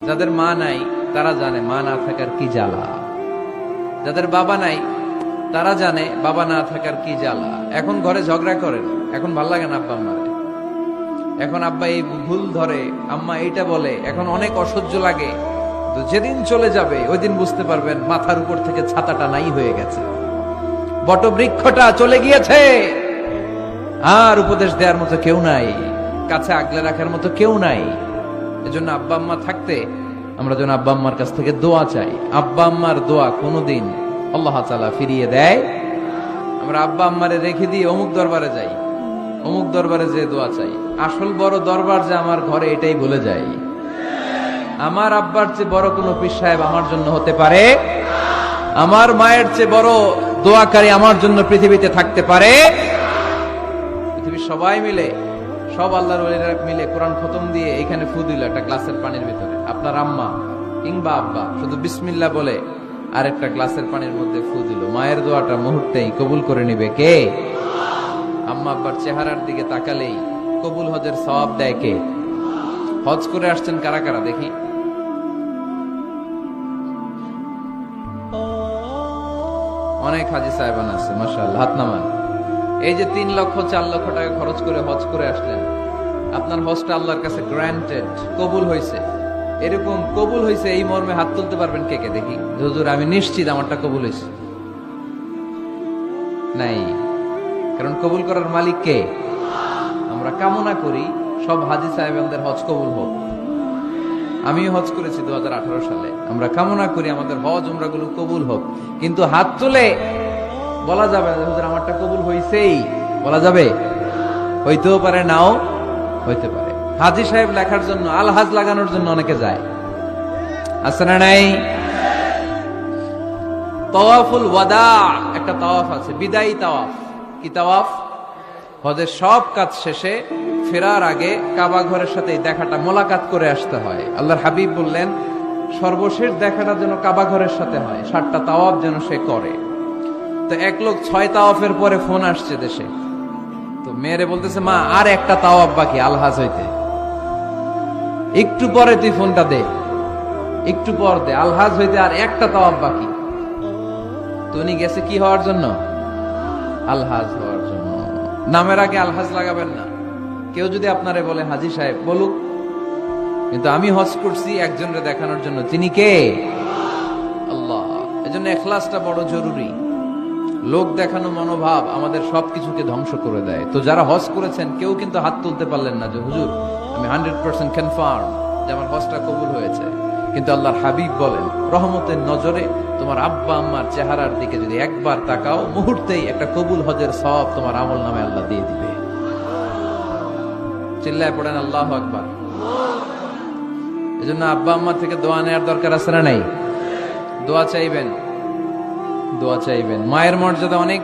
যাদের মা নাই তারা জানে মা না থাকার কি জ্বালা, যাদের বাবা নাই তারা জানে বাবা না থাকার কি জ্বালা। এখন ঘরে ঝগড়া করেন, এখন ভাল লাগে না আব্বা আম্মারে, এখন আব্বা এই ভুল ধরে, আম্মা এইটা বলে, এখন অনেক অসহ্য লাগে। তো যেদিন চলে যাবে ওই দিন বুঝতে পারবেন মাথার উপর থেকে ছাতাটা নাই হয়ে গেছে, বটবৃক্ষটা চলে গিয়েছে, আর উপদেশ দেওয়ার মতো কেউ নাই, কাছে আগলে রাখার মতো কেউ নাই। এজন্য আব্বা আম্মা থাকতে আমরা যেন আব্বা আম্মার কাছ থেকে দোয়া চাই। আব্বা আম্মার দোয়া কোনোদিন আল্লাহ তাআলা ফিরিয়ে দেয়। আমরা আব্বা আম্মারে রেখে দিয়ে অমুক দরবারে যাই, অমুক দরবারে যে দোয়া চাই, আসল বড় দরবার যে আমার ঘরে এটাই ভুলে যাই। আমার আব্বার চেয়ে বড় কোনো পীর সাহেব আমার জন্য হতে পারে, আমার মায়ের চেয়ে বড় দোয়াকারী আমার জন্য পৃথিবীতে থাকতে পারে। পৃথিবীর সবাই মিলে, সব আল্লাহর ওলিরা মিলে কোরআন খতম দিয়ে এখানে ফু দিল একটা গ্লাসের পানির ভিতরে, আপনার আম্মা কিংবা আব্বা শুধু বিসমিল্লাহ বলে আর একটা গ্লাসের পানির মধ্যে ফু দিল, মায়ের দোয়াটা মুহূর্তেই কবুল করে নিবে কে? আম্মা আব্বার চেহারার দিকে তাকালেই কবুল হজের সওয়াব দেয় কে? হজ করে আসছেন কারা কারা দেখি? অনেক হাজি সাহেবান আছে, মাশাআল্লাহ, হাত নামান। এই যে 3 লক্ষ 4 লক্ষ টাকা খরচ করে হজ করে আসলেন, আপনার হজটা আল্লাহর কাছে গ্রান্টেড, কবুল হয়েছে। এরকম কবুল হয়েছে এই মর্মে হাত তুলতে পারবেন কে কে দেখি? হুজুর আমি নিশ্চিত আমারটা কবুল হয়েছে। নাই, কারণ কবুল করার মালিক কে? আমরা কামনা করি সব হাজি সাহেবদের হজ কবুল হোক। আমিও হজ করেছি 2018 সালে। আমরা কামনা করি আমাদের হজ উমরাগুলো কবুল হোক, কিন্তু হাত তুলে বলা যাবে না হুজুর আমারটা কবুল হইছেই, বলা যাবে? হইতেও পারে, নাও হইতে পারে। হাজি সাহেব লেখার জন্য, আল হাজ লাগানোর জন্য অনেকে যায়, আছে না নাই? তাওয়াফুল ওয়াদা একটা তাওয়াফ আছে, বিদায়ী তাওয়াফ। কি তাওয়াফ? হজের সব কাজ শেষে ফেরার আগে কাবা ঘরের সাথে দেখাটা, মোলাকাত করে আসতে হয়। আল্লাহর হাবিব বললেন সর্বশেষ দেখাটা যেন কাবা ঘরের সাথে হয়, 7টা তাওয়াফ যেন সে করে। তো এক লোক 6 তাওয়াফের পরে ফোন আসছে দেশে, তো মেয়েরে বলতেছে মা আর একটা তাওয়াফ বাকি আলহাজ হইতে, একটু পরে তুই ফোনটা দে, একটু পর দে, আলহাজ হইতে আর একটা তাওয়াফ বাকি। তো উনি গেছে কি হওয়ার জন্য? আলহাজ হওয়ার জন্য। নামের আগে আলহাজ লাগাবেন না। কেউ যদি আপনারে বলে হাজি সাহেব, বলুক, কিন্তু আমি হজ করছি একজনকে দেখানোর জন্য। তিনি কে? আল্লাহ। এজন্য ইখলাসটা বড় জরুরি। লোক দেখানো মনোভাব আমাদের সবকিছুকে ধ্বংস করে দেয়। তো যারা হজ করেছেন কেউ কিন্তু হাত তুলতে পারলেন না যে হুজুর আমি 100% কনফার্ম যে আমার হজটা কবুল হয়েছে। কিন্তু আল্লাহর হাবিব বলেন রহমতের নজরে তোমার আব্বা আম্মার চেহারার দিকে যদি একবার তাকাও, মুহূর্তেই একটা কবুল হজের সওয়াব তোমার আমল নামে আল্লাহ দিয়ে দিবে। চিল্লায় পড়েন আল্লাহু আকবার। এজন্য আব্বা আম্মা থেকে দোয়া নেওয়ার দরকার আছে না নাই? দোয়া চাইবেন, দোয়া চাইবেন। মায়ের মর্যাদা অনেক।